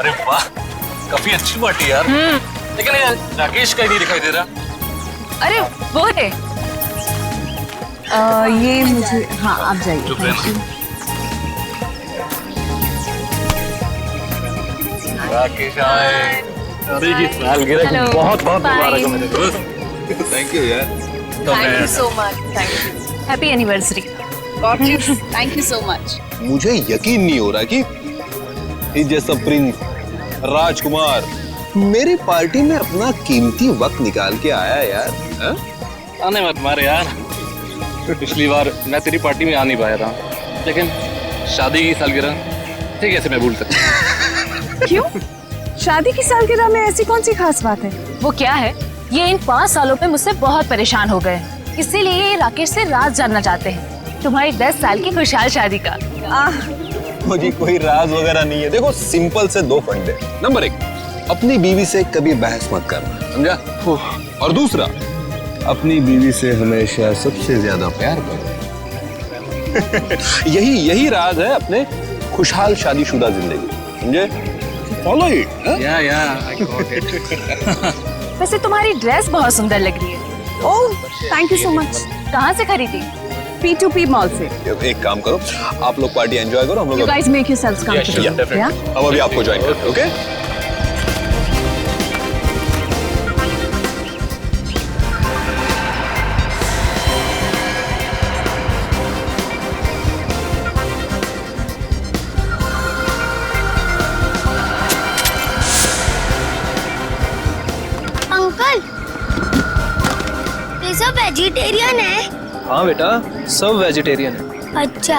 अरे वाह, काफी अच्छी पार्टी यार। लेकिन यार राकेश का ही नहीं दिखाई दे रहा। अरे वो है। ये मुझे, हाँ आप जाइए। चुप रहना। राकेश आए। शादी की सालगिरह की बहुत बहुत मुबारक हो मेरे दोस्त। थैंक यू यार। Thank you so much. Thank you. Happy anniversary. Thank you so much. मुझे यकीन नहीं हो रहा कि इस जैसा प्रिंस राजकुमार मेरी पार्टी में अपना कीमती वक्त निकाल के आया यार। हा? आने मत मारे यार। पिछली बार मैं तेरी पार्टी में आ नहीं पाया था, लेकिन शादी की सालगिरह ठीक ऐसे मैं भूल सकता। क्यों? शादी की सालगिरह में ऐसी कौन सी खास बात है? वो क्या है, ये इन 5 सालों में मुझसे बहुत परेशान हो गए, इसीलिए ये राकेश से राज जानना चाहते हैं तुम्हारी 10 साल की खुशहाल शादी का। मुझे कोई राज वगैरह नहीं है। देखो सिंपल से 2 फंडे। नंबर 1, अपनी बीवी से कभी बहस मत करना, समझा? और दूसरा, अपनी बीवी से हमेशा सबसे ज्यादा प्यार करो। यही राज है अपने खुशहाल शादीशुदा जिंदगी, समझे? Follow it. I got it. वैसे तुम्हारी ड्रेस बहुत सुंदर लग रही है। Oh thank you so much. कहाँ से खरीदी? P2P मॉल से। एक काम करो, आप लोग पार्टी एंजॉय करो, हम You लोग guys make yourselves comfortable. Yeah? हम अभी आपको ज्वाइन करते हैं, ओके? अंकल, ये सब वेजिटेरियन है? हाँ बेटा, सब वेजिटेरियन है। अच्छा।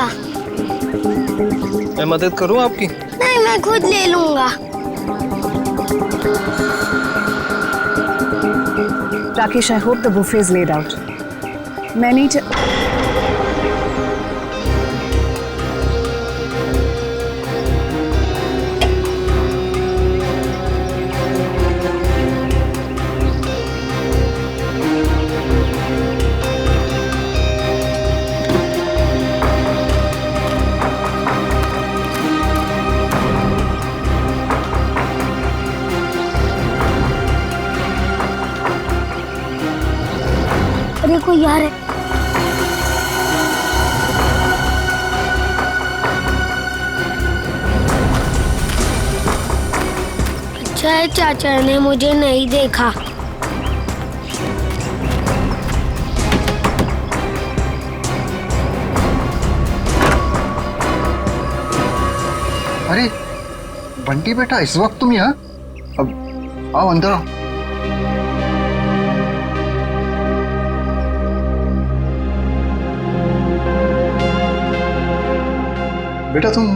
मैं मदद करूँ आपकी? नहीं, मैं खुद ले लूंगा। Rakesh, I hope the buffet is laid out. मैं नहीं अरे कोई यार है। अच्छा है चाचा ने मुझे नहीं देखा। अरे बंटी बेटा, इस वक्त तुम यहाँ? अब आओ अंदर आओ। बेटा तुम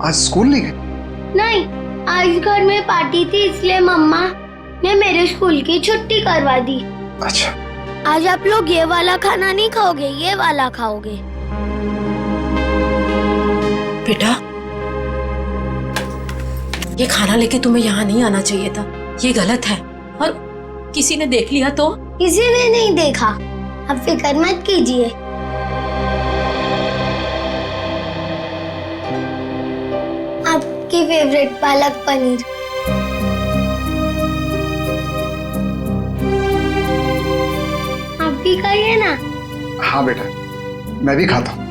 आज स्कूल नहीं गए? नहीं, आज घर में पार्टी थी इसलिए मम्मा ने मेरे स्कूल की छुट्टी करवा दी। अच्छा। आज आप लोग ये वाला खाना नहीं खाओगे, ये वाला खाओगे। बेटा, ये खाना लेके तुम्हें यहाँ नहीं आना चाहिए था, ये गलत है। और किसी ने देख लिया तो? किसी ने नहीं देखा, आप फिक्र मत कीजिए। आपकी फेवरेट पालक पनीर। आप भी खाइए ना। हाँ बेटा, मैं भी खाता हूँ।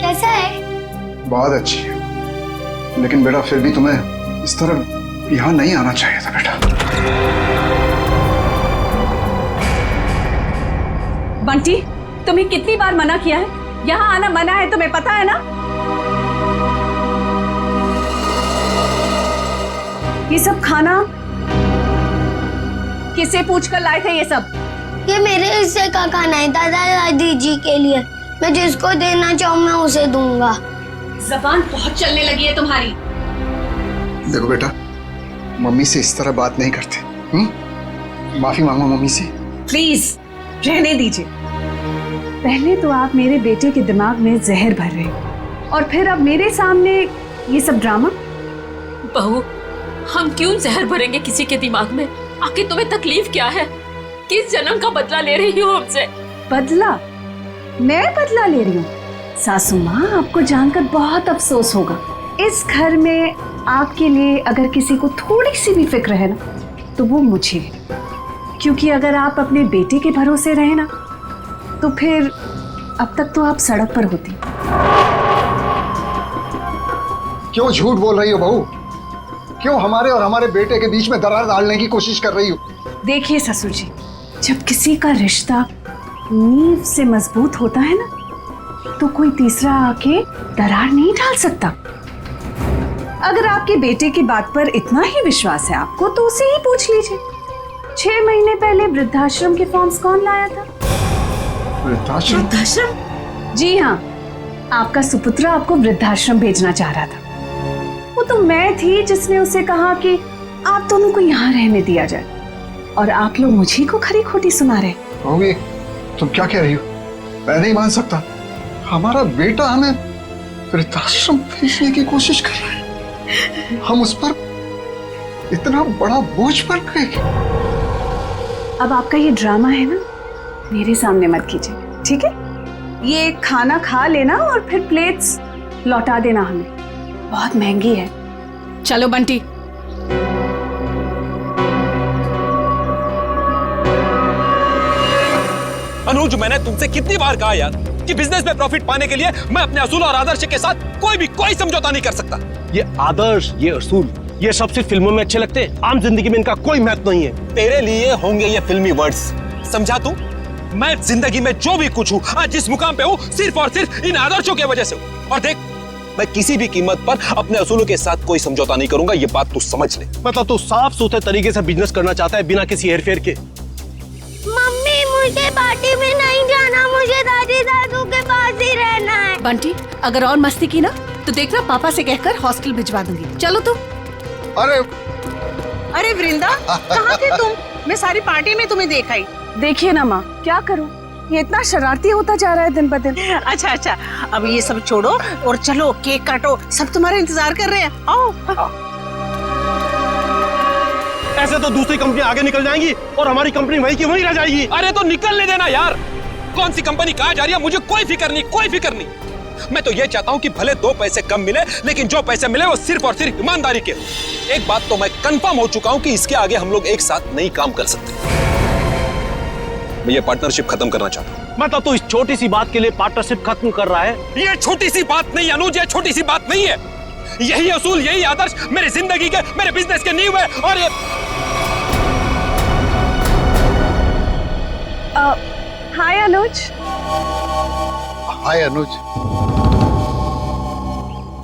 कैसा है? बहुत अच्छी है, लेकिन बेटा फिर भी तुम्हें इस तरह यहाँ नहीं आना चाहिए था बेटा। बंटी, तुम्हें कितनी बार मना किया है? यहाँ आना मना है, तुम्हें पता है ना? ये सब खाना किससे पूछकर लाए थे ये सब? ये मेरे हिस्से का खाना है, दादा दादी जी के लिए। मैं जिसको देना चाहूँ मैं उसे दूंगा। जबान बहुत चलने लगी है तुम्हारी। देखो बेटा, मम्मी से इस तरह बात नहीं करते। माफी मांगो मम्मी से। प्लीज रहने दीजिए। पहले तो आप मेरे बेटे के दिमाग में जहर भर रहे हो और फिर अब मेरे सामने ये सब ड्रामा। बहू, हम क्यों जहर भरेंगे किसी के दिमाग में? आखिर तुम्हें तकलीफ क्या है? किस जन्म का बदला ले रही हो हमसे? बदला? मैं बदला ले रही हूँ? सासू माँ, आपको जानकर बहुत अफसोस होगा। इस घर में आपके लिए अगर किसी को थोड़ी सी भी फिक्र है ना, तो वो मुझे है। क्योंकि अगर आप अपने बेटे के भरोसे रहे ना, तो फिर अब तक तो आप सड़क पर होती। क्यों झूठ बोल रही हो बहू? क्यों हमारे और हमारे बेटे के बीच में दरार डालने की कोशिश कर रही हो? देखिए ससुर जी, जब किसी का रिश्ता नींव से मजबूत होता है ना, तो कोई तीसरा आके दरार नहीं डाल सकता। अगर आपके बेटे की बात पर इतना ही विश्वास है आपको, तो उसे ही पूछ लीजिए। 6 महीने पहले वृद्धाश्रम के फॉर्म्स कौन लाया था? वृद्धाश्रम? वृद्धाश्रम? जी हाँ, आपका सुपुत्र आपको वृद्धाश्रम भेजना चाह रहा था। वो तो मैं थी जिसने उसे कहा कि आप दोनों को यहाँ रहने दिया जाए, और आप लोग मुझे को खरी खोटी सुना रहे। बहू, तुम क्या कह रही हो? मैं नहीं मान सकता। हमारा बेटा हमें वृद्धाश्रम भेजने की कोशिश कर रहा है। हम उस पर इतना बड़ा बोझ पड़ गए। अब आपका ये ड्रामा है ना, मेरे सामने मत कीजिए, ठीक है? ये खाना खा लेना और फिर प्लेट्स लौटा देना हमें। बहुत महंगी है। चलो बंटी। अनुज, मैंने तुमसे कितनी बार कहा यार कि बिजनेस में प्रॉफिट पाने के लिए मैं अपने असूल और आदर्श के साथ कोई समझौता नहीं कर सकता। ये आदर्श, ये असूल, ये सब सिर्फ फिल्मों में अच्छे लगते हैं। आम जिंदगी में इनका कोई महत्व नहीं है। तेरे लिए होंगे ये फिल्मी वर्ड्स, समझा तू? मैं जिंदगी में जो भी कुछ हूँ, आज जिस मुकाम पे हूँ, सिर्फ और सिर्फ इन आदर्शों की वजह से हूँ। और देख, मैं किसी भी कीमत पर अपने असूलों के साथ कोई समझौता नहीं करूंगा, ये बात तू समझ ले। मतलब तू साफ सुथरे तरीके से बिजनेस करना चाहता है, बिना किसी हेरफेर के। मम्मी, मुझे पार्टी में नहीं जाना, मुझे दादी दादू के पास ही रहना है। बंटी, अगर और मस्ती की ना, तो देखना पापा से कहकर हॉस्टल भिजवा दूंगी। चलो तुम। अरे वृंदा, कहाँ थे तुम? मैं सारी पार्टी में तुम्हें देखा ही। देखिए ना माँ, क्या करूं, ये इतना शरारती होता जा रहा है दिन ब दिन। अच्छा, अब ये सब छोड़ो और चलो केक काटो, सब तुम्हारा इंतजार कर रहे हैं। आओ। ऐसे तो दूसरी कंपनी आगे निकल जाएंगी और हमारी कंपनी वहीं की वहीं रह जाएगी। अरे तो निकलने देना यार। कौन सी कंपनी कहाँ जा रही है मुझे कोई फिक्र नहीं। मैं तो ये चाहता हूँ कि भले 2 पैसे कम मिले, लेकिन जो पैसे मिले वो सिर्फ और सिर्फ ईमानदारी के। एक बात तो मैं कंफर्म हो चुका हूँ कि इसके आगे हम लोग एक साथ नहीं काम कर सकते। मैं ये पार्टनरशिप खत्म करना चाहता हूँ। मतलब तू इस छोटी सी बात के लिए पार्टनरशिप खत्म कर रहा है? ये छोटी सी बात नहीं अनुज, ये छोटी सी बात नहीं है। यही असूल, यही आदर्श मेरी जिंदगी के, मेरे बिजनेस के नींव है। और ये हाय अनुज। हाय अनुज।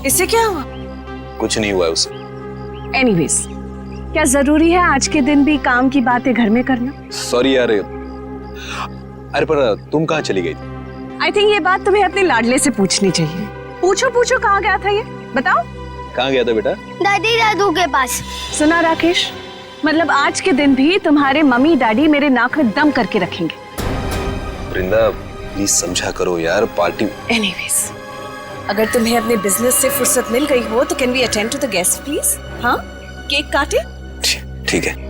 इससे क्या हुआ? कुछ नहीं हुआ है उसे। एनीवेज, क्या जरूरी है आज के दिन भी काम की बातें घर में करना? सॉरी यार। अरे पर तुम कहाँ चली गई थी? आई थिंक ये बात तुम्हें अपने लाडले से पूछनी चाहिए। पूछो कहाँ गया था, ये बताओ। कहाँ गया था बेटा? दादी दादू के पास। सुना राकेश, मतलब आज के दिन भी तुम्हारे मम्मी डैडी मेरे नाक में दम करके रखेंगे। वृंदा, प्लीज समझा करो यार, पार्टी। एनीवेज, अगर तुम्हें अपने बिजनेस से फुर्सत मिल गई हो तो can we attend to the guest please? हाँ, केक काटे? ठीक है।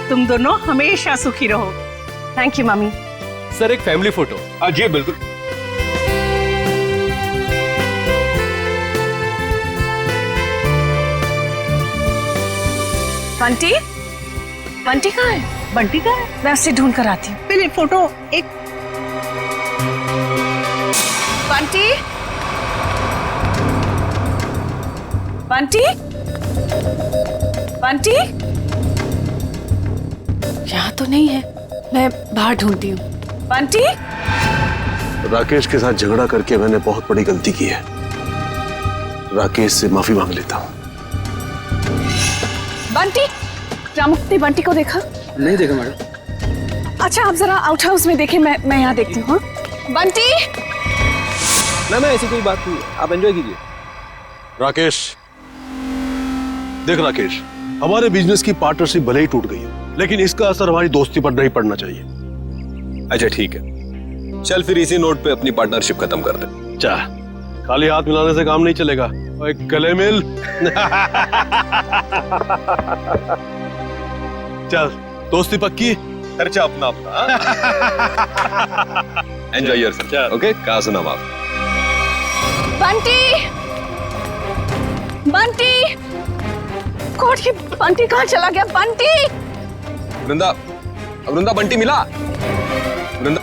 तुम दोनों हमेशा सुखी रहो। Thank you mummy. सर, एक फैमिली फोटो। जी बिल्कुल। बंटी कहाँ है? बंटी का है? मैं उसे ढूंढ कर आती हूँ। पहले फोटो एक। बंटी यहाँ तो नहीं है, मैं बाहर ढूंढती हूँ। बंटी। राकेश के साथ झगड़ा करके मैंने बहुत बड़ी गलती की है। राकेश से माफी मांग लेता हूँ। बंटी, रामुक्ति बंटी को देखा? नहीं देखा मैडम। अच्छा, आप जरा आउट हाउस में देखें, मैं यहाँ देखती हूँ। हाँ? बंटी। ना ना ऐसी कोई बात नहीं है, आप एंजॉय कीजिए। राकेश, देख राकेश, हमारे बिजनेस की पार्टनरशिप भले ही टूट गई है, लेकिन इसका असर हमारी दोस्ती पर नहीं पड़ना चाहिए। अच्छा ठीक है, चल फिर इसी नोट पे अपनी पार्टनरशिप खत्म कर दे। चा, खाली हाथ मिलाने से काम नहीं चलेगा, और एक गले मिल। चल, दोस्ती पक्की, खर्चा अपना अपना। Enjoy yourself, okay? कहा सुना माफ। बंटी, बंटी, कोट की बंटी कहाँ चला गया? बंटी, वृंदा, वृंदा बंटी मिला? वृंदा,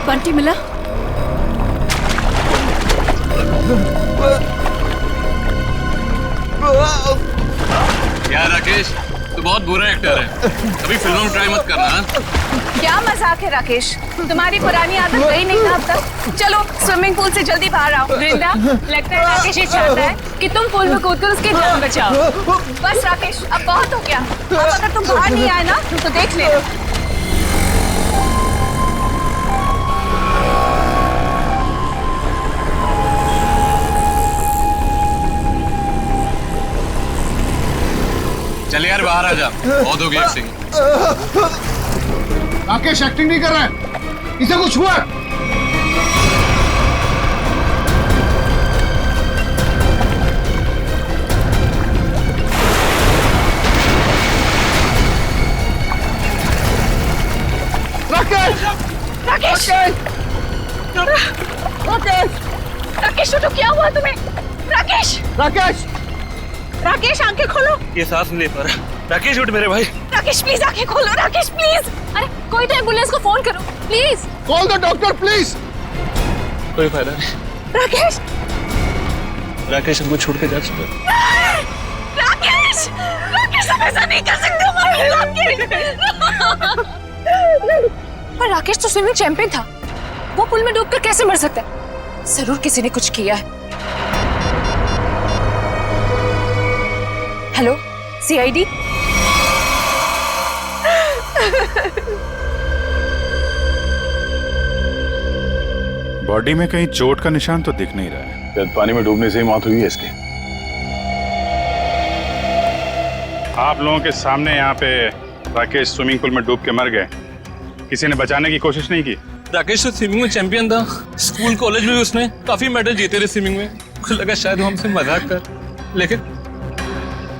बंटी मिला? यार राकेश, तू बहुत बुरा एक्टर है, कभी फिल्मों में ट्राई मत करना। हाँ? क्या मजाक है राकेश, तुम्हारी पुरानी आदत गई नहीं ना अब तक? चलो स्विमिंग पूल से जल्दी बाहर आओ। वृंदा, लगता है राकेश ये चाहता है कि तुम पूल में कूदकर उसकी जान बचाओ। बस राकेश, अब बहुत हो गया, अब अगर तुम बाहर नहीं आए ना तो देख लेना। चल यार बाहर आ जा, बहुत हो गया एक्टिंग। राकेश एक्टिंग नहीं कर रहा है, इसे कुछ हुआ है? राकेश! राकेश! राकेश! राकेश तो क्या हुआ तुम्हें? राकेश! राकेश! राकेश आंखें खोलो। ये सांस नहीं ले पा रहा। राकेश उठ मेरे भाई। राकेश प्लीज आंखें खोलो, राकेश प्लीज। अरे कोई तो एम्बुलेंस को फोन करो please. Call the doctor please. कोई फायदा नहीं। राकेश! राकेश हमको छोड़ के जा चुका है। राकेश! राकेश आप ऐसा नहीं कर सकते हमारे राकेश। पर राकेश तो स्विमिंग चैंपियन था, वो पुल में डूबकर कैसे मर सकता है? जरूर किसी ने कुछ किया है। Hello, CID? बॉडी में कहीं चोट का निशान तो दिख नहीं रहा है, शायद पानी में डूबने से ही मौत हुई है इसकी। आप लोगों के सामने यहाँ पे राकेश स्विमिंग पूल में डूब के मर गए, किसी ने बचाने की कोशिश नहीं की? राकेश तो स्विमिंग में चैंपियन था, स्कूल कॉलेज में उसने काफी मेडल जीते थे स्विमिंग में। मुझे लगा शायद वो हमसे मजाक कर, लेकिन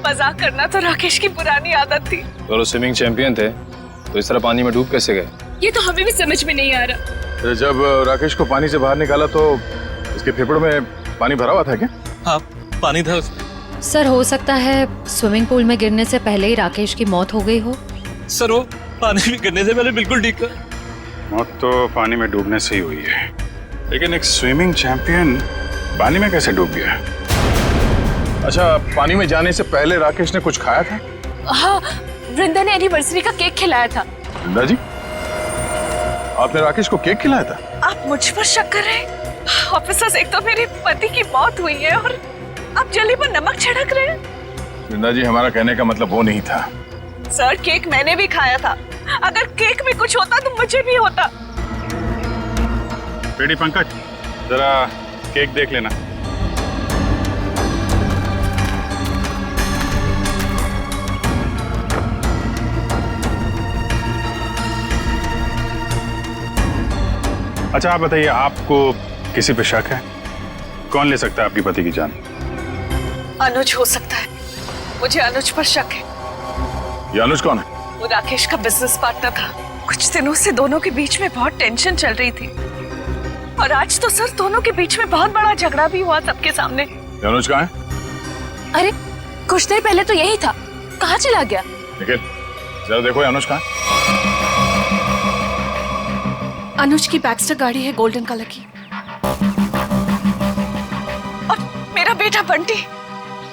मजाक करना तो राकेश की पुरानी आदत थी। तो स्विमिंग चैंपियन थे तो इस तरह पानी में डूब कैसे गए? ये तो हमें भी समझ में नहीं आ रहा। जब राकेश को पानी से बाहर निकाला तो उसके फेफड़ों में पानी भरा हुआ था क्या? हाँ, पानी था उसमें। सर हो सकता है स्विमिंग पूल में गिरने से पहले ही राकेश की मौत हो गई हो। सर वो पानी में गिरने से पहले बिल्कुल ठीक था। मौत तो पानी में डूबने से ही हुई है, लेकिन एक स्विमिंग चैंपियन पानी में कैसे डूब गया? अच्छा, पानी में जाने से पहले राकेश ने कुछ खाया था? हाँ, वृंदा ने एनिवर्सरी का केक खिलाया था। वृंदा जी, आपने राकेश को केक खिलाया था? आप मुझ पर शक कर रहे हैं? ऑफिसर्स, एक तो मेरे पति की मौत हुई है और आप जली पर नमक छिड़क रहे हैं। वृंदा जी, हमारा कहने का मतलब वो नहीं था। सर, केक मैंने भी खाया था, अगर केक में कुछ होता तो मुझे भी होता। पेडी पंकज, जरा केक देख लेना। अच्छा आप बताइए, आपको किसी पे शक है? कौन ले सकता है आपकी पति की जान? अनुज हो सकता है, मुझे अनुज पर शक है। ये अनुज कौन है? वो राकेश का बिजनेस पार्टनर था। कुछ दिनों से दोनों के बीच में बहुत टेंशन चल रही थी और आज तो सर दोनों के बीच में बहुत बड़ा झगड़ा भी हुआ सबके सामने। ये अनुज कहाँ है? अरे कुछ देर पहले तो यही था, कहाँ चला गया? लेकिन जरा देखो ये अनुज कहाँ है? अनुज की बैक्स्टर गाड़ी है गोल्डन कलर की। और मेरा बेटा बंटी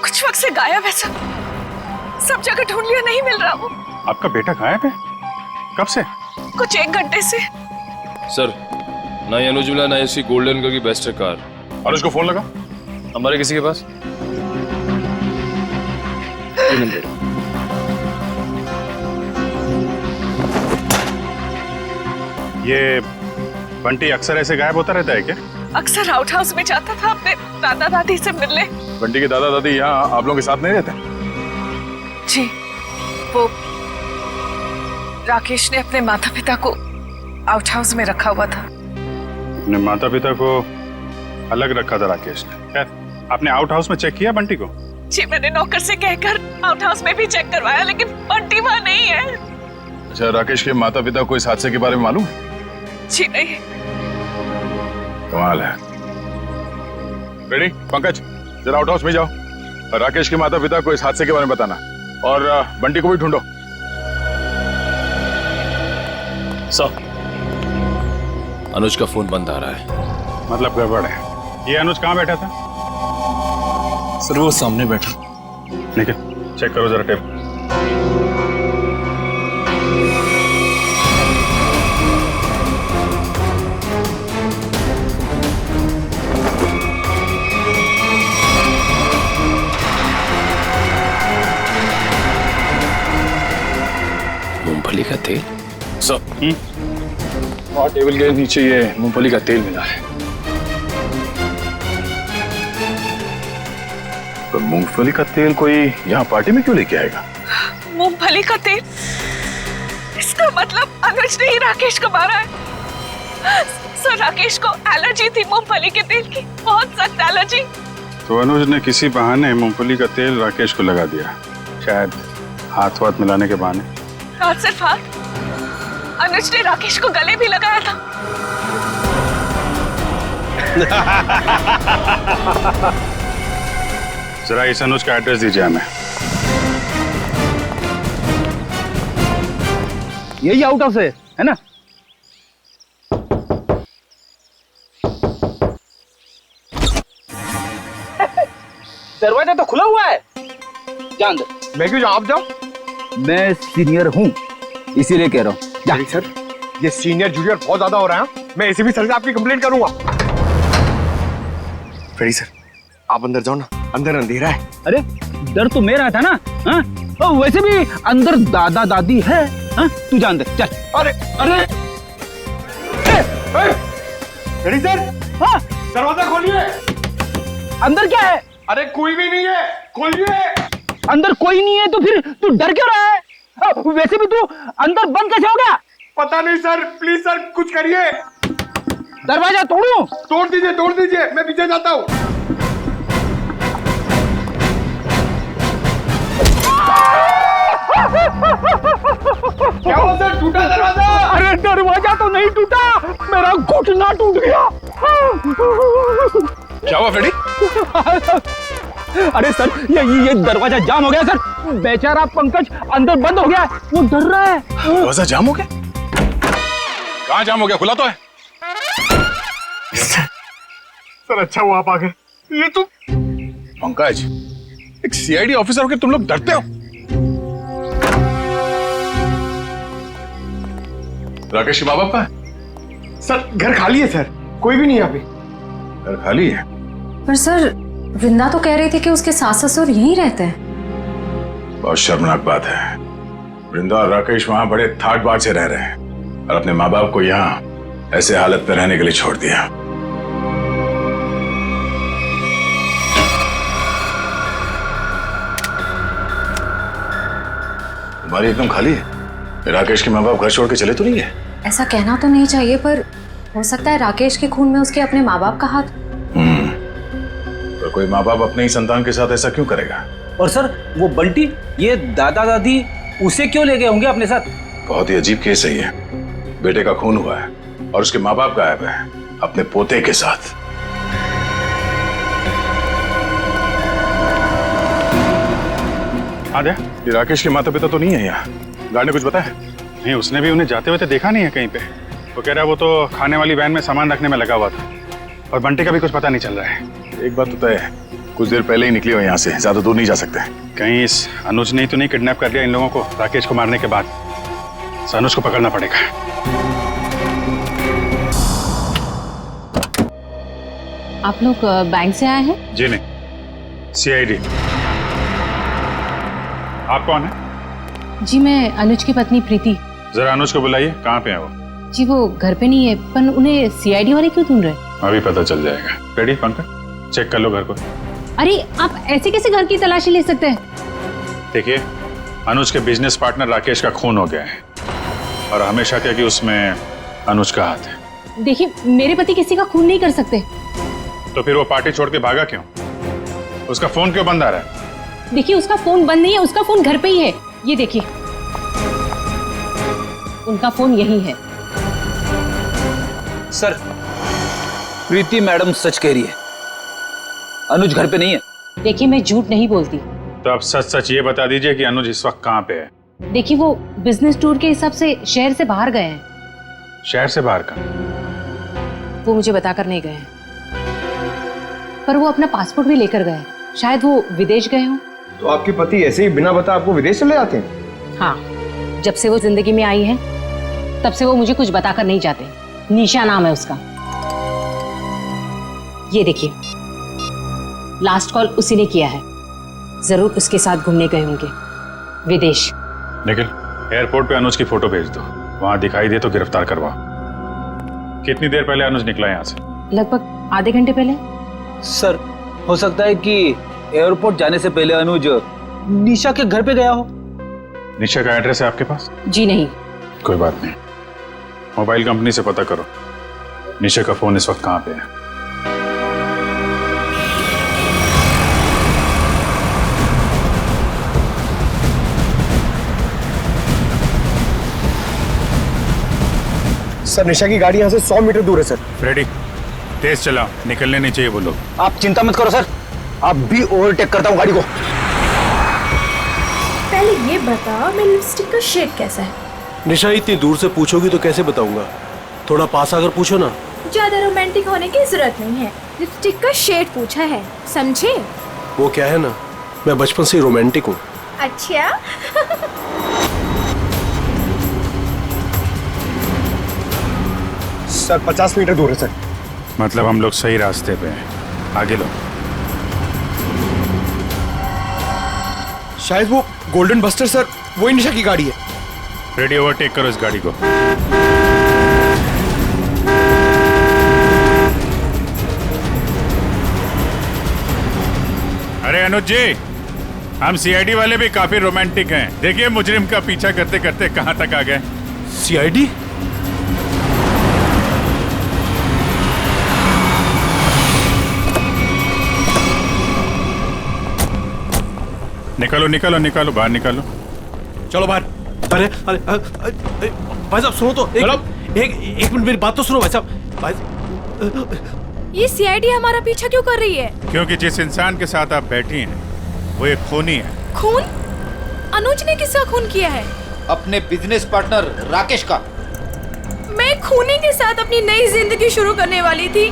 कुछ वक्त से गायब है सर, सब जगह ढूंढ लिया, नहीं मिल रहा वो। आपका बेटा गायब है? कब से? कुछ 1 घंटे से। सर, ना ही अनुज मिला, ना ही इसकी गोल्डन कलर की बेस्टर कार। अनुज को फोन लगा हमारे किसी के पास? ये बंटी अक्सर ऐसे गायब होता रहता है क्या? अक्सर आउट हाउस में जाता था अपने दादा दादी से मिलने। बंटी के दादा दादी यहाँ आप लोगों के साथ नहीं रहते? जी, वो राकेश ने अपने माता पिता को आउट हाउस में रखा हुआ था। अपने माता पिता को अलग रखा था राकेश ने। खैर, आपने आउट हाउस में चेक किया बंटी को? जी, मैंने नौकर से कहकर आउट हाउस में भी चेक करवाया, लेकिन बंटी वहाँ नहीं है। अच्छा, राकेश के माता पिता को इस हादसे के बारे में मालूम है? जी नहीं। कमाल है। रेडी पंकज, जरा आउट हाउस में जाओ और राकेश के माता पिता को इस हादसे के बारे में बताना, और बंटी को भी ढूंढो। सर, अनुज का फोन बंद आ रहा है। मतलब गड़बड़ है। ये अनुज कहाँ बैठा था? सर वो सामने बैठा। ठीक है, चेक करो जरा टेप। मूंगफली का तेल? सर, और टेबल के नीचे ये मूंगफली का तेल मिला है। तो मूंगफली का तेल कोई यहाँ पार्टी में क्यों लेके आएगा? मूंगफली का तेल? इसका मतलब अनुज ने ही राकेश को मारा है। सर, राकेश को एलर्जी थी मूंगफली के तेल की, बहुत सख्त एलर्जी। तो अनुज ने किसी बहाने मूंगफली का तेल राकेश को लगा दिया, शायद हाथ वाथ मिलाने के बहाने। हाथ सिर्फ हाथ, अनुज ने राकेश को गले भी लगाया था। जरा इस अनुज का एड्रेस दीजिए हमें। यही आउट हाउस है ना? दरवाजा तो खुला हुआ है। जा अंदर। मैं क्यों जाऊं? आप जाओ। मैं सीनियर हूँ, इसीलिए कह रहा हूँ। जा। सर, ये सीनियर जूनियर बहुत ज्यादा हो रहा है। मैं एसीपी सर से आपकी कंप्लेंट करूंगा। फेडी सर, आप अंदर जाओ ना, अंदर अंधेरा है। अरे डर तो मेरा था ना। हाँ, वैसे भी अंदर दादा दादी है। हाँ, तू जा अंदर चल। अरे अरे फेडी सर, हाँ दरवाजा खोलिए। अंदर क्या है? अरे कोई भी नहीं है, खोलिए। अंदर कोई नहीं है तो फिर तू डर क्यों रहा है? वैसे भी तू अंदर बंद कैसे हो गया? पता नहीं सर, प्लीज सर कुछ करिए। दरवाजा तोड़ूं? तोड़ दीजिए, मैं पीछे जाता हूँ। क्या हुआ सर, टूटा दरवाजा? अरे दरवाजा तो नहीं टूटा, मेरा घुटना टूट गया। क्या हुआ फेडी? अरे सर, ये दरवाजा जाम हो गया सर। बेचारा पंकज अंदर बंद हो गया, वो डर रहा है। दरवाजा जाम हो गया? कहाँ जाम हो गया? खुला तो है। सर अच्छा हुआ आप आ गए। ये तो पंकज, एक सीआईडी ऑफिसर होकर तुम लोग डरते हो? राकेश के माँ बाप कहाँ है? सर घर खाली है सर, कोई भी नहीं यहाँ पे। घर खाली है? पर सर, वृंदा तो कह रही थी कि उसके सास ससुर यहीं रहते हैं। बहुत शर्मनाक बात है। वृंदा और राकेश वहां बड़े ठाट बाट से रह रहे हैं और अपने माँ बाप को यहाँ ऐसे हालत में रहने के लिए छोड़ दिया। तुम्हारी एकदम खाली है। राकेश के माँ बाप घर छोड़ के चले तो नहीं है? ऐसा कहना तो नहीं चाहिए, पर हो सकता है राकेश के खून में उसके अपने माँ बाप का हाथ। तो कोई माँ बाप अपने ही संतान के साथ ऐसा क्यों करेगा? और सर वो बंटी, ये दादा दादी उसे क्यों ले गए होंगे अपने साथ? बहुत ही अजीब केस है ये। बेटे का खून हुआ है और उसके माँ बाप गायब है अपने पोते के साथ। आद्या, ये राकेश के माता पिता तो नहीं है यहाँ? गार्ड ने कुछ बताया? नहीं, उसने भी उन्हें जाते हुए तो देखा नहीं है कहीं पे। वो कह रहा है वो तो खाने वाली वैन में सामान रखने में लगा हुआ था, और बंटी का भी कुछ पता नहीं चल रहा है। एक बात तो तय है, कुछ देर पहले ही निकली हो यहाँ से, ज्यादा दूर नहीं जा सकते। कहीं इस अनुज ने तो नहीं किडनैप कर लिया इन लोगों को राकेश को मारने के बाद? अनुज को पकड़ना पड़ेगा। आप लोग बैंक से आए हैं? जी नहीं, सीआईडी। आप कौन है? जी मैं अनुज की पत्नी प्रीति। जरा अनुज को बुलाइए, कहाँ पे है वो? जी वो घर पे नहीं है, पर उन्हें सीआईडी वाले क्यों ढूंढ रहे? अभी पता चल जाएगा। रेडी पंकज, चेक कर लो घर को। अरे आप ऐसे कैसे घर की तलाशी ले सकते हैं? देखिए, अनुज के बिजनेस पार्टनर राकेश का खून हो गया है और हमेशा क्या कि उसमें अनुज का हाथ है। देखिए, मेरे पति किसी का खून नहीं कर सकते। तो फिर वो पार्टी छोड़ के भागा क्यों? उसका फोन क्यों बंद आ रहा है? देखिए, उसका फोन बंद नहीं है, उसका फोन घर पे ही है। ये देखिए, उनका फोन यही है। सर, प्रीति मैडम सच कह रही है, अनुज घर पे नहीं है। देखिए, मैं झूठ नहीं बोलती। तो आप सच सच ये बता दीजिए कि अनुज इस वक्त कहाँ पे है? देखिए, वो बिजनेस टूर के हिसाब से शहर से बाहर गए हैं। शहर से बाहर का? वो मुझे बताकर नहीं गए हैं, पर वो अपना पासपोर्ट भी लेकर गए। शायद वो विदेश गए हों। तो आपके पति ऐसे ही बिना बताए आपको विदेश चले जाते हैं? हाँ, जब से वो जिंदगी में आई है तब से वो मुझे कुछ बताकर नहीं जाते। निशा नाम है उसका। ये देखिए, लास्ट कॉल उसी ने किया है। जरूर उसके साथ घूमने गए होंगे विदेश। निखिल, एयरपोर्ट पे अनुज की फोटो भेज दो, वहां दिखाई दे तो गिरफ्तार करवाओ। कितनी देर पहले अनुज निकला यहाँ से? लगभग आधे घंटे पहले। सर, हो सकता है कि एयरपोर्ट जाने से पहले अनुज निशा के घर पे गया हो। निशा का एड्रेस है आपके पास? जी नहीं। कोई बात नहीं, मोबाइल कंपनी से पता करो निशा का फोन इस वक्त कहाँ पे है। सर, निशा की गाड़ी यहाँ से 100 मीटर दूर है सर। रेडी, तेज चलाओ, निकलने नहीं चाहिए वो लोग। आप चिंता मत करो सर, आप भी ओवरटेक करता हूँ गाड़ी को। पहले ये बता, मेरी लिपस्टिक का शेड कैसा है? निशा, इतनी दूर से पूछोगी तो कैसे बताऊंगा? थोड़ा पास आकर पूछो ना। ज्यादा रोमांटिक होने की जरूरत नहीं है, लिपस्टिक का शेड पूछा है, समझे? वो क्या है ना, मैं बचपन से ही रोमांटिक हूँ। अच्छा। सर, 50 मीटर दूर है सर। मतलब हम लोग सही रास्ते पे हैं, आगे लो। शायद वो गोल्डन बस्टर सर, वही निशा की गाड़ी है। रेडी, ओवरटेक करो इस गाड़ी को। अरे अनुज जी, हम सीआईडी वाले भी काफी रोमांटिक हैं। देखिए, मुजरिम का पीछा करते करते कहां तक आ गए। सीआईडी? निकालो निकालो निकालो, बाहर निकालो। चलो बाहर। अरे अरे भाई साहब सुनो तो, एक मिनट मेरी बात तो सुनो भाई साहब। भाई, ये सीआईडी हमारा पीछा क्यों कर रही है? क्योंकि जिस इंसान के साथ आप बैठी हैं वो एक खूनी है। खून? अनुज ने किसका खून किया है? अपने बिजनेस पार्टनर राकेश का। मैं खूनी के साथ अपनी नई जिंदगी शुरू करने वाली थी।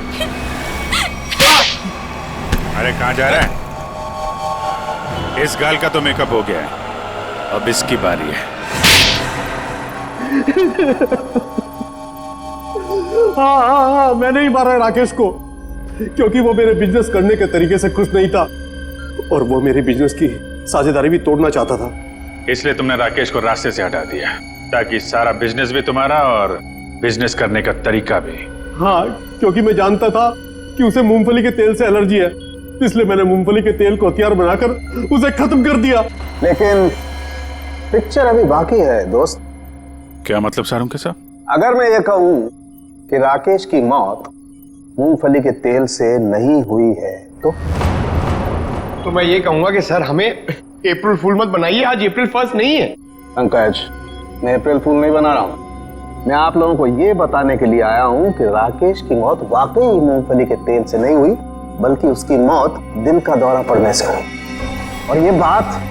अरे कहाँ जा रहा है? इस गाल का तो मेकअप हो गया है, अब इसकी बारी है। हाँ, मैंने ही मारा है राकेश को, क्योंकि वो मेरे बिजनेस करने के तरीके से खुश नहीं था और वो मेरे बिजनेस की साझेदारी भी तोड़ना चाहता था। इसलिए तुमने राकेश को रास्ते से हटा दिया, ताकि सारा बिजनेस भी तुम्हारा और बिजनेस करने का तरीका भी। हाँ, क्योंकि मैं जानता था कि उसे मूंगफली के तेल से एलर्जी है, इसलिए मैंने मूंगफली के तेल को हथियार बनाकर उसे खत्म कर दिया। लेकिन पिक्चर अभी बाकी है दोस्त। क्या मतलब सारुंके साहब? अगर मैं ये कहूं कि राकेश की मौत मूंगफली के तेल से नहीं हुई है तो मैं ये कहूंगा कि सर हमें अप्रैल फूल मत बनाइए, आज अप्रैल 1 नहीं है। पंकज, मैं अप्रैल फूल नहीं बना रहा हूं। मैं आप लोगों को ये बताने के लिए आया हूं कि राकेश की मौत वाकई मूंगफली के तेल से नहीं हुई, बल्कि उसकी मौत दिल का दौरा पड़ने से हुई। और ये बात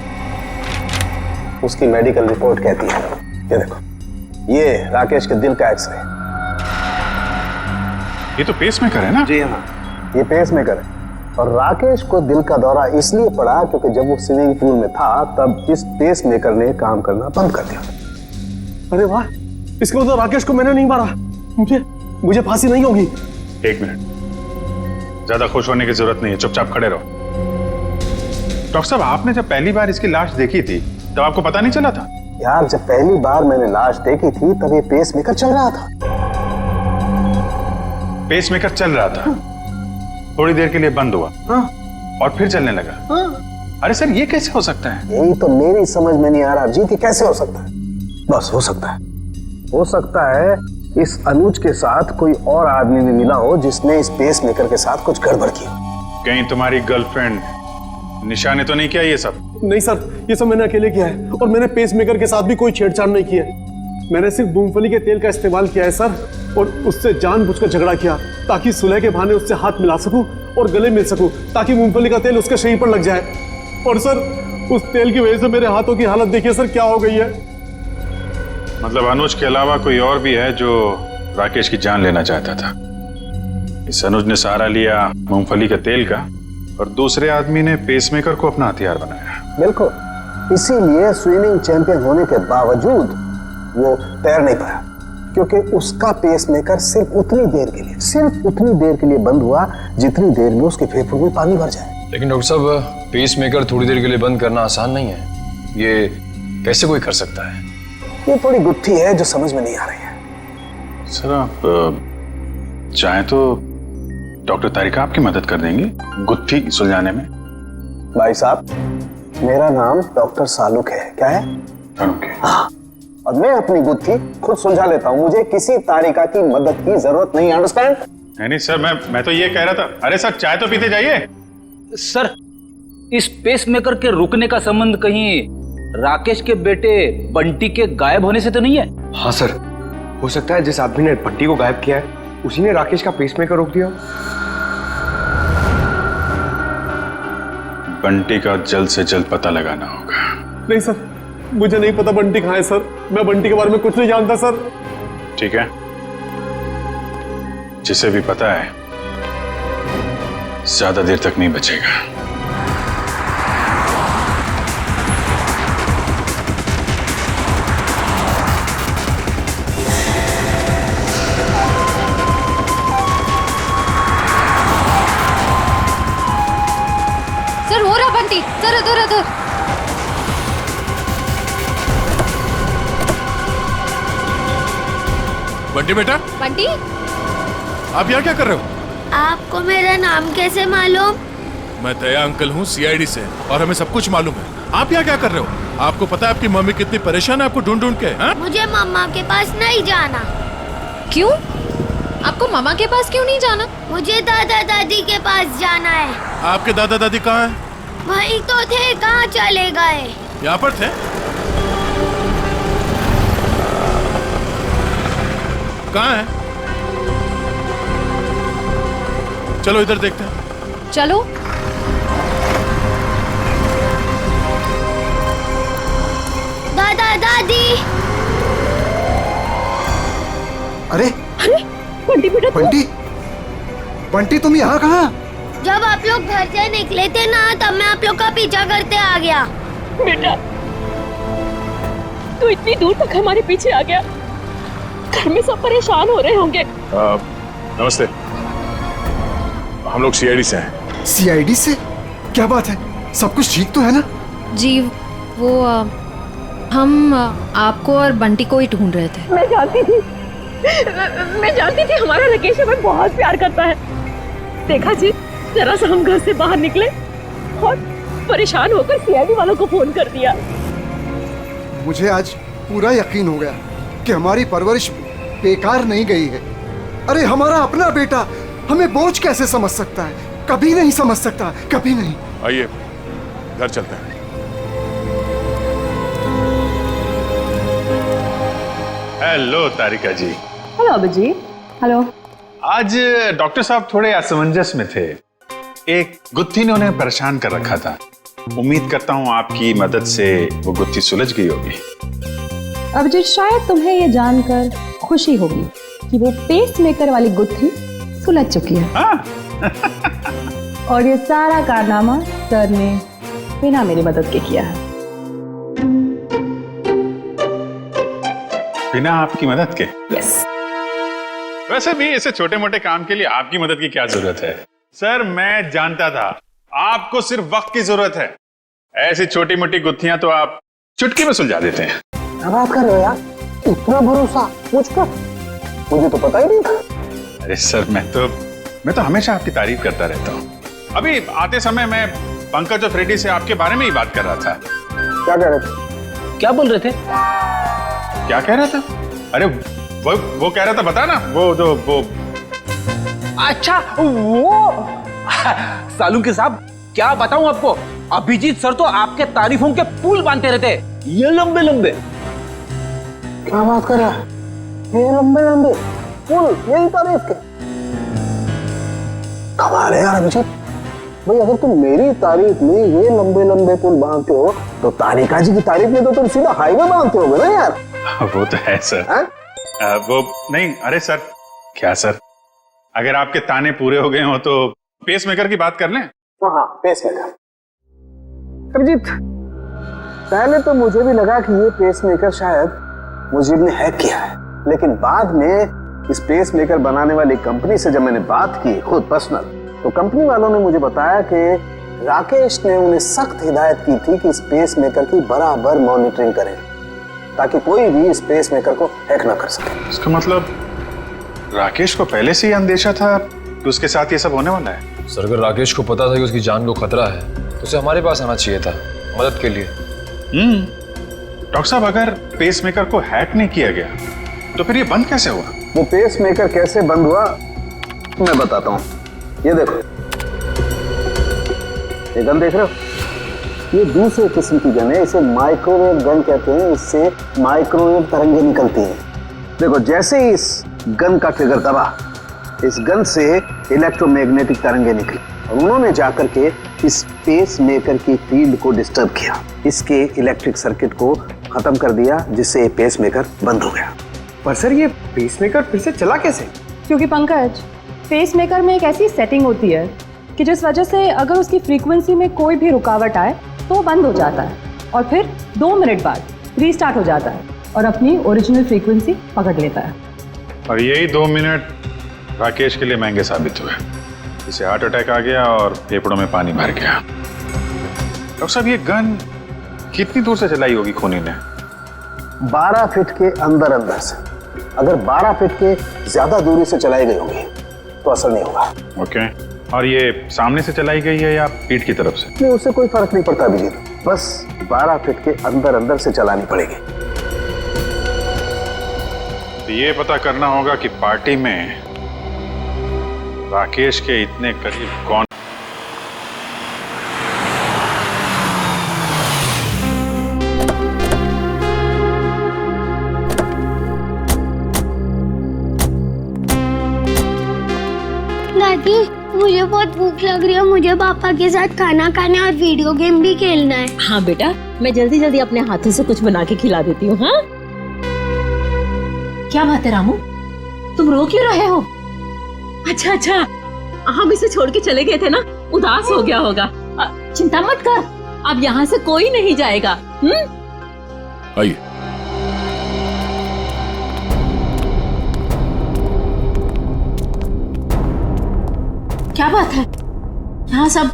उसकी मेडिकल रिपोर्ट कहती है। ये देखो, ये राकेश के दिल का एक्सरे। ये तो पेसमेकर है ना? जी हाँ, ये पेसमेकर है। और राकेश को दिल का दौरा इसलिए पड़ा क्योंकि जब वो स्विमिंग पूल में था तब इस पेसमेकर ने काम करना बंद कर दिया। अरे वाह, इसका मतलब राकेश को मैंने नहीं मारा, मुझे फांसी नहीं होगी। एक मिनट, ज्यादा खुश होने की जरूरत नहीं है, चुपचाप खड़े रहो। डॉक्टर साहब, आपने जब पहली बार इसकी लाश देखी थी तब आपको पता नहीं चला था? यार, जब पहली बार मैंने लाश देखी थी तब ये पेसमेकर चल रहा था। पेसमेकर चल रहा था, थोड़ी देर के लिए बंद हुआ और फिर चलने लगा। अरे सर, ये कैसे हो सकता है? यही तो मेरी समझ में नहीं आ रहा जीत, कैसे हो सकता है? बस हो सकता है इस अनुज के साथ कोई और आदमी भी मिला हो जिसने इस पेसमेकर के साथ कुछ गड़बड़ की। कहीं तुम्हारी गर्लफ्रेंड निशा ने तो नहीं किया ये सब? नहीं सर, ये सब मैंने अकेले किया है और मैंने पेसमेकर के साथ भी कोई छेड़छाड़ नहीं की है। मैंने सिर्फ मूंगफली के तेल का इस्तेमाल किया है सर, और उससे जानबूझकर झगड़ा किया ताकि सुलह के बहाने उससे हाथ मिला सकूं और गले मिल सकूं, ताकि मूंगफली का तेल उसके शरीर पर लग जाए। और सर, उस तेल की वजह से मेरे हाथों की हालत देखिए सर क्या हो गई है। मतलब अनुज के अलावा कोई और भी है जो राकेश की जान लेना चाहता था। इस अनुज ने सहारा लिया मूंगफली के तेल का और दूसरे आदमी ने पेसमेकर को अपना हथियार बनाया। बिल्कुल, इसीलिए स्विमिंग चैंपियन होने के बावजूद वो तैर नहीं पाया, क्योंकि उसका पेसमेकर सिर्फ उतनी देर के लिए बंद हुआ जितनी देर में उसके फेफड़ों में पानी भर जाए। लेकिन डॉक्टर साहब, पेसमेकर थोड़ी देर के लिए बंद करना आसान नहीं है। ये कैसे कोई कर सकता है? ये थोड़ी गुत्थी है जो समझ में नहीं आ रही है। सर, आप चाहें तो डॉक्टर तारिका आपकी मदद कर देंगी गुत्थी सुलझाने में। भाई साहब, मेरा नाम डॉक्टर सालुक है। क्या है? हाँ, और मैं अपनी गुत्थी खुद सुलझा लेता हूँ। मुझे किसी तारिका की मदद की जरूरत नहीं। अंडरस्टैंड? नहीं सर, मैं तो ये कह रहा था। अरे सर, चाय तो पीते जाइए। सर, इस पेसमेकर के रुकने का संबंध कहीं राकेश के बेटे बंटी के गायब होने से तो नहीं है? हाँ सर, हो सकता है जिस आदमी ने बंटी को गायब किया है उसी ने राकेश का पेसमेकर रोक दिया। बंटी का जल्द से जल्द पता लगाना होगा। नहीं सर, मुझे नहीं पता बंटी कहाँ है सर। मैं बंटी के बारे में कुछ नहीं जानता सर। ठीक है, जिसे भी पता है ज्यादा देर तक नहीं बचेगा। सर, हो रहा बंटी, सर इधर। बंटी बेटा, बंटी, आप यहाँ क्या कर रहे हो? आपको मेरा नाम कैसे मालूम? मैं दया अंकल हूँ CID से, और हमें सब कुछ मालूम है। आप यहाँ क्या कर रहे हो? आपको पता है आपकी मम्मी कितनी परेशान है आपको ढूंढ ढूंढ के? हा? मुझे मम्मा के पास नहीं जाना। क्यों? आपको मामा के पास क्यों नहीं जाना? मुझे दादा दादी के पास जाना है। आपके दादा दादी कहाँ हैं? वही तो थे, कहाँ चले गए? यहाँ पर थे। कहाँ है? चलो इधर देखते हैं। चलो। दादा दादी। अरे बंटी बेटा, बंटी तुम यहाँ कहाँ? जब आप लोग घर से निकले थे ना, तब मैं आप लोग का पीछा करते आ गया। बेटा, तू इतनी दूर तक हमारे पीछे आ गया। घर में सब परेशान हो रहे होंगे। नमस्ते, हम लोग CID से हैं। CID से? क्या बात है? सब कुछ ठीक तो है ना? जी, वो हम आपको और बंटी को ही ढूंढ रहे थे। मैं जानती थी हमारा राकेश हमें बहुत प्यार करता है। देखा जी, जरा सा हम घर से बाहर निकले और परेशान होकर CID वालों को फोन कर दिया। मुझे आज पूरा यकीन हो गया कि हमारी परवरिश बेकार नहीं गई है। अरे हमारा अपना बेटा हमें बोझ कैसे समझ सकता है? कभी नहीं समझ सकता, कभी नहीं। आइए, घर चलते हैं। हेलो तारिका जी। हेलो अभिजीत। हेलो। आज डॉक्टर साहब थोड़े असमंजस में थे। एक गुत्थी ने उन्हें परेशान कर रखा था। उम्मीद करता हूँ आपकी मदद से वो गुत्थी सुलझ गई होगी। अभिजीत, शायद तुम्हें ये जानकर खुशी होगी कि वो पेसमेकर वाली गुत्थी सुलझ चुकी है। और ये सारा कारनामा सर ने बिना मेरी मदद के किया है। बिना आपकी मदद के? यस। वैसे भी ऐसे छोटे मोटे काम के लिए आपकी मदद की क्या जरूरत है? सर, मैं जानता था आपको सिर्फ वक्त की जरूरत है। ऐसी छोटी मोटी गुत्थियां तो आप चुटकी में सुलझा देते हैं। क्या बात कर रहे हो यार? इतना भरोसा मुझ पर? मुझे तो पता ही नहीं था। अरे सर मैं तो हमेशा आपकी तारीफ करता रहता हूँ। अभी आते समय मैं पंकज और फ्रेडी से आपके बारे में ही बात कर रहा था। क्या कह रहे थे? क्या बोल रहे थे? क्या कह रहा था? अरे वो कह रहा था, बता ना, वो अच्छा वो सालू के साहब, क्या बताऊं आपको, अभिजीत सर तो आपके तारीफों के पुल बांधते रहते, ये लंबे लंबे। क्या बात कर रहा है? ये लंबे लंबे पुल, यही तारीफ के? कमाल है यार अभिजीत भाई, अगर तुम मेरी तारीफ में ये लंबे लंबे पुल बांधते हो तो तारिका जी की तारीफ में तो तुम सीधा हाईवे बांधते होगे ना यार। वो तो है सर। वो नहीं, अरे सर, क्या सर, अगर आपके ताने पूरे हो गए हो तो पेस मेकर की बात कर लें। हाँ, पेस मेकर। अभिजीत, पहले तो मुझे भी लगा कि ये पेस मेकर शायद मुजीब ने हैक किया है, लेकिन बाद में इस पेस मेकर बनाने वाली कंपनी से जब मैंने बात की खुद पर्सनल, तो कंपनी वालों ने मुझे बताया कि राकेश ने उन्हें सख्त हिदायत की थी कि इस पेस मेकर की बराबर मॉनिटरिंग करें ताकि कोई भी इस पेस मेकर को हैक ना कर सके। इसका मतलब राकेश को पहले से ही अंदेशा था कि उसके साथ ये सब होने वाला है। सर, अगर राकेश को पता था कि उसकी जान को खतरा है तो उसे हमारे पास आना चाहिए था मदद के लिए। डॉक्टर साहब, अगर पेस मेकर को हैक नहीं किया गया तो फिर ये बंद कैसे हुआ? वो पेस मेकर कैसे बंद हुआ मैं बताता हूँ। ये देखो, ये गन देख रहे हो? ये दूसरे किस्म की गन है, इसे माइक्रोवेव गन कहते हैं। इससे माइक्रोवेव तरंगे निकलती हैं। देखो, जैसे ही इस गन का ट्रिगर दबा, इस गन से इलेक्ट्रोमैग्नेटिक तरंगे निकली और उन्होंने जाकर के इस पेस मेकर की फील्ड को डिस्टर्ब किया, इसके इलेक्ट्रिक सर्किट को खत्म कर दिया, जिससे पेस मेकर बंद हो गया। पर सर, ये पेस मेकर फिर से चला कैसे? क्योंकि पंकज, पेस मेकर में एक ऐसी सेटिंग होती है कि जिस वजह से अगर उसकी फ्रीक्वेंसी में कोई भी रुकावट आए तो वो बंद हो जाता है और फिर 2 मिनट बाद रीस्टार्ट हो जाता है और अपनी ओरिजिनल फ्रीक्वेंसी पकड़ लेता है। और यही 2 मिनट राकेश के लिए महंगे साबित हुए। इसे हार्ट अटैक आ गया और फेफड़ों में पानी भर गया। डॉक्टर साहब, ये गन कितनी दूर से चलाई होगी खूनी ने? 12 फीट के अंदर अंदर से। अगर 12 फीट के ज्यादा दूरी से चलाई गई होगी तो असर नहीं होगा। ओके। और ये सामने से चलाई गई है या पीठ की तरफ से? नहीं, उससे कोई फर्क नहीं पड़ता अभिजीत, बस 12 फीट के अंदर अंदर से चलानी पड़ेगी। तो ये पता करना होगा कि पार्टी में राकेश के इतने करीब कौन। दादी, मुझे बहुत भूख लग रही है, मुझे पापा के साथ खाना खाना और वीडियो गेम भी खेलना है। हाँ बेटा, मैं जल्दी जल्दी अपने हाथों से कुछ बना के खिला देती हूँ। हाँ, क्या बात है रामू, तुम रो क्यों रहे हो? अच्छा, हम इसे छोड़ के चले गए थे ना, उदास हो गया होगा। चिंता मत कर, अब यहाँ से कोई नहीं जाएगा। आइए। क्या बात है, यहाँ सब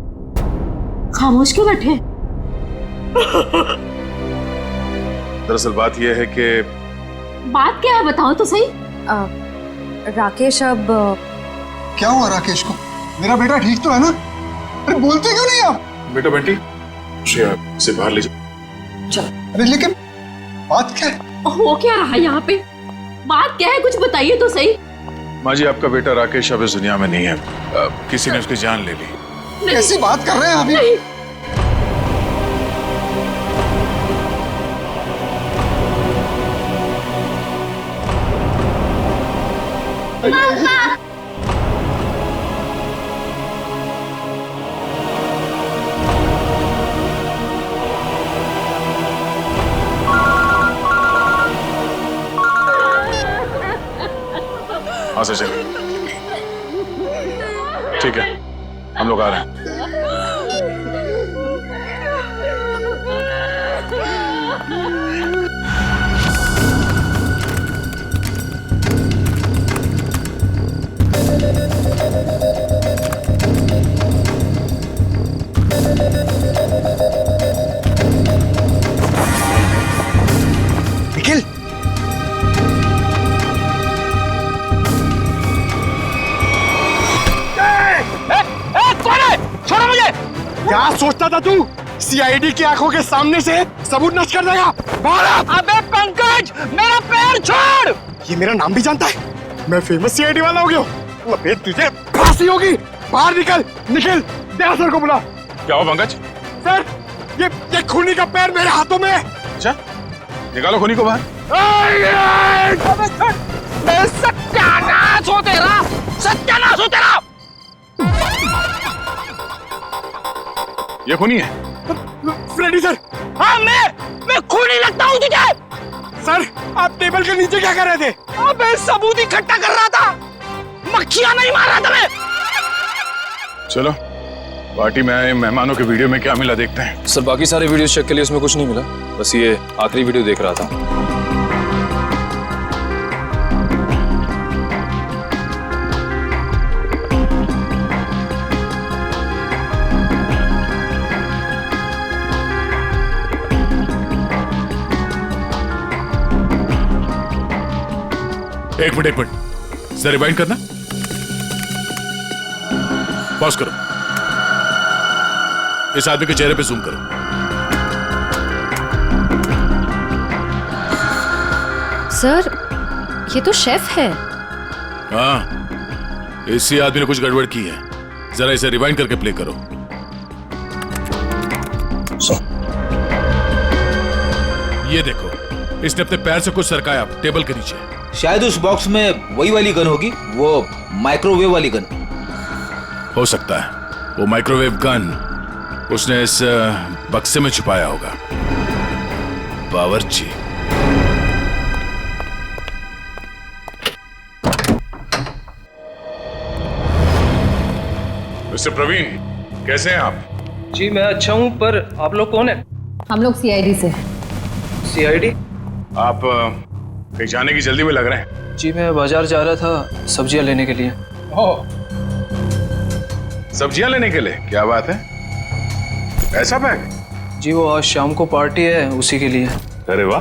खामोश क्यों बैठे? दरअसल बात यह है कि बात क्या है, बताओ तो सही। राकेश, अब क्या हुआ राकेश को? मेरा बेटा ठीक तो है ना? अरे बोलते क्यों नहीं आप? बेटा बंटी, इसे बाहर ले जाओ। अरे लेकिन बात क्या है? हो क्या रहा है यहाँ पे? बात क्या है, कुछ बताइए तो सही। माँ जी, आपका बेटा राकेश अब इस दुनिया में नहीं है। किसी ने उसकी जान ले ली। कैसी बात कर रहे हैं अभी? नहीं। हाँ सर, चलिए। ठीक है, हम लोग आ रहे हैं। निखिल, क्या सोचता था तू? सीआईडी की आंखों के सामने से सबूत नष्ट कर देगा? अबे पंकज, मेरा पैर छोड़। ये मेरा नाम भी जानता है। मैं फेमस सीआईडी वाला हो गया हूँ। अबे तुझे फांसी होगी। बाहर निकल, निकल। दया सर को बुला। क्या हो पंकज? सर, ये खूनी का पैर मेरे हाथों में है। अच्छा, निकालो खूनी को बाहर। सत्यानाश हो तेरा, सत्यानाश हो तेरा। ये खूनी है? Freddy sir. हाँ, मैं खूनी लगता हूँ तुझे? सर, आप टेबल के नीचे क्या कर रहे थे? अबे सबूत इकट्ठा कर रहा था, मक्खियां नहीं मार रहा था मैं। चलो, पार्टी में आए मेहमानों के वीडियो में क्या मिला देखते हैं। सर, बाकी सारे वीडियो चेक के लिए उसमें कुछ नहीं मिला, बस ये आखिरी वीडियो देख रहा था। एक मिनट सर, रिवाइंड करना। पॉज करो। इस आदमी के चेहरे पे जूम करो। सर, ये तो शेफ है। हाँ, इसी आदमी ने कुछ गड़बड़ की है। जरा इसे रिवाइंड करके प्ले करो। ये देखो, इसने अपने पैर से कुछ सरकाया टेबल के नीचे। शायद उस बॉक्स में वही वाली गन होगी, वो माइक्रोवेव वाली गन। हो सकता है वो माइक्रोवेव गन उसने इस बक्से में छुपाया होगा। बावर्ची। मिस्टर प्रवीण, कैसे हैं आप? जी मैं अच्छा हूं, पर आप लोग कौन है? हम लोग सीआईडी से। सीआईडी? आप कहीं जाने की जल्दी में लग रहे हैं। जी मैं बाजार जा रहा था सब्जियां लेने के लिए। ओह, सब्जियां लेने के लिए? क्या बात है, ऐसा बैग? जी वो आज शाम को पार्टी है, उसी के लिए। अरे वाह,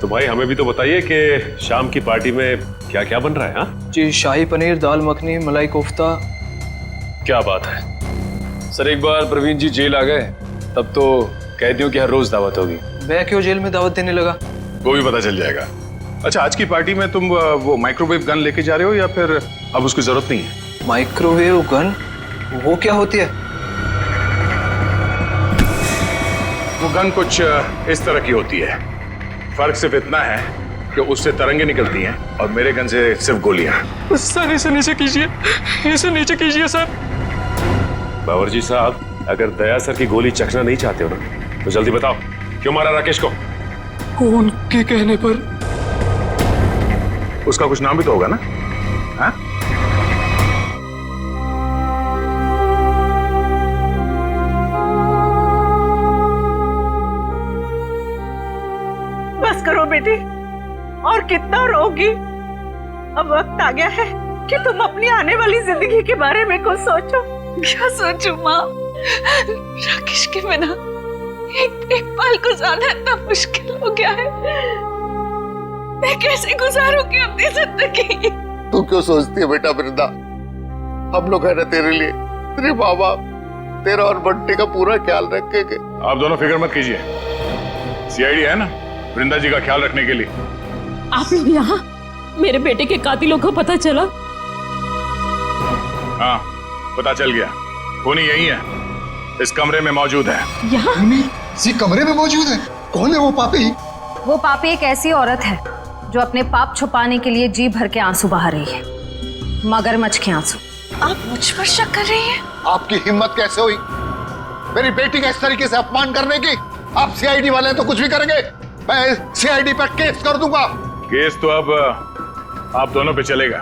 तो भाई हमें भी तो बताइए कि शाम की पार्टी में क्या क्या बन रहा है? हाँ जी, शाही पनीर, दाल मखनी, मलाई कोफ्ता। क्या बात है। सर, एक बार प्रवीण जी जेल आ गए तब तो कैदियों की हर रोज दावत होगी। मैं क्यों जेल में दावत देने लगा? वो भी पता चल जाएगा। अच्छा, आज की पार्टी में तुम वो माइक्रोवेव गन लेके जा रहे हो या फिर अब उसकी जरूरत नहीं है? Microwave gun? वो क्या होती है? वो गन कुछ इस तरह की होती है। फर्क सिर्फ इतना है कि उससे तरंगे निकलती हैं और मेरे गन से सिर्फ गोलियां। सर इसे नीचे कीजिए, इसे नीचे कीजिए सर। बावर्ची साहब, अगर दया सर की गोली चखना नहीं चाहते हो ना तो जल्दी बताओ, क्यों मारा राकेश को? कौन के कहने पर? उसका कुछ नाम भी तो होगा ना? हाँ? बस करो बेटी, और कितना रोगी। अब वक्त आ गया है कि तुम अपनी आने वाली जिंदगी के बारे में कुछ सोचो। क्या सोचूं माँ? राकेश के बिना एक पल गुजारना इतना मुश्किल हो गया है। मैं कैसे गुजारूंगी अपनी जिंदगी? तू क्यों सोचती है बेटा वृंदा? हम लोग है ना तेरे लिए, तेरे माँ बाप, तेरा और बंटी का पूरा ख्याल रखेंगे। आप दोनों फिक्र मत कीजिए, सीआईडी है ना वृंदा जी का ख्याल रखने के लिए। आप लोग यहाँ? मेरे बेटे के कातिलों को पता चला? हाँ, पता चल गया। खूनी यही है, इस कमरे में मौजूद है। यहाँ? इसी कमरे में मौजूद है? कौन है वो पापी? वो पापी एक ऐसी औरत है जो अपने पाप छुपाने के लिए जी भर के आंसू बहा रही है, मगरमच्छ के आंसू। आप मुझ पर शक कर रही हैं? आपकी हिम्मत कैसे हुई मेरी बेटी का इस तरीके से अपमान करने की? आप सीआईडी वाले हैं तो कुछ भी करेंगे, मैं सीआईडी पर केस कर दूंगा। केस तो अब आप दोनों पे चलेगा।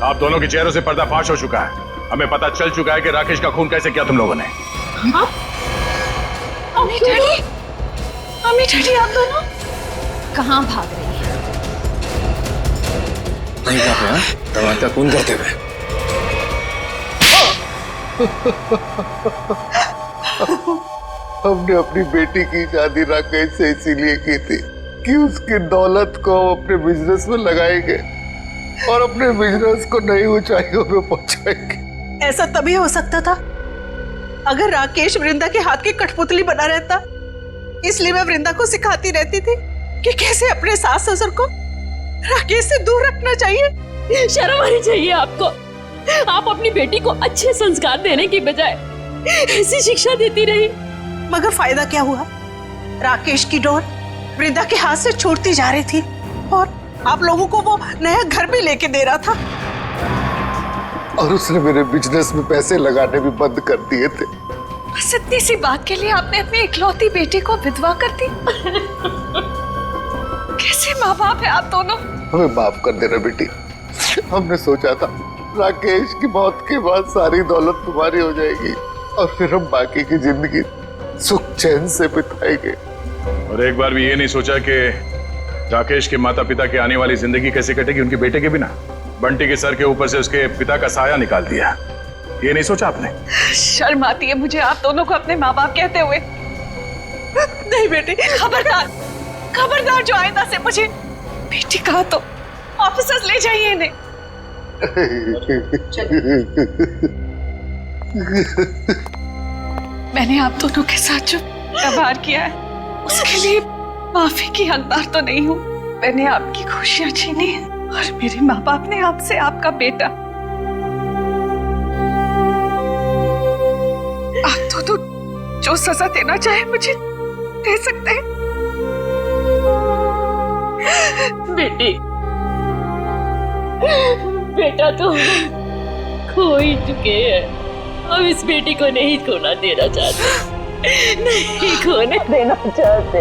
आप दोनों के चेहरों से पर्दाफाश हो चुका है। हमें पता चल चुका है कि राकेश का खून कैसे किया तुम लोगों ने। अम्मी डैडी, अम्मी डैडी आप दोनों कहाँ भाग रही है? नहीं जा रहा है, दरवाजा खून करते हुए। हमने अपनी बेटी की शादी राकेश से इसीलिए की थी कि उसकी दौलत को अपने बिजनेस में लगाएंगे और अपने बिजनेस को नई ऊंचाइयों पे पहुंचाएंगे। ऐसा तभी हो सकता था अगर राकेश वृंदा के हाथ की कठपुतली बना रहता, इसलिए मैं वृंदा को सिखाती रहती थी कि कैसे अपने सास ससुर को राकेश से दूर रखना चाहिए। शर्म आनी चाहिए आपको। आप अपनी बेटी को अच्छे संस्कार देने की बजाय ऐसी शिक्षा देती रही। मगर फायदा क्या हुआ? राकेश की डोर वृंदा के हाथ से छूटती जा रही थी और आप लोगों को वो नया घर भी लेके दे रहा था। और उसने मेरे बिजनेस में पैसे लगाने भी बंद कर दिए थे। बस इतनी सी बात के लिए आपने अपनी इकलौती बेटी को विधवा कर दी। कैसे माँ बाप है आप दोनों? हमें माफ कर देना बेटी। हमने सोचा था राकेश की मौत के बाद सारी दौलत तुम्हारी हो जाएगी और फिर हम बाकी की जिंदगी सुख चैन से बिताएंगे। और एक बार भी ये नहीं सोचा कि राकेश के माता पिता की आने वाली जिंदगी कैसे कटेगी उनके बेटे के बिना। बंटी के सर के ऊपर से उसके पिता का साया निकाल दिया, ये नहीं सोचा आपने? शर्म आती है मुझे आप दोनों को अपने माँ बाप कहते हुए। नहीं बेटी, खबरदार खबरदार, जो आइंदा से मुझे बेटी कहा तो ऑफिसर्स ले जाइए इन्हें। मैंने आप दोनों के साथ जो व्यवहार किया है उसके लिए माफी की हकदार तो नहीं हूँ। मैंने आपकी खुशियां छीनी है और मेरे माँ बाप ने आपसे आपका बेटा। आप दोनों जो सजा देना चाहे मुझे दे सकते हैं। बेटी, बेटा तो खो ही चुके हैं। हम इस बेटी को नहीं खोना देना चाहते, नहीं खोने देना चाहते।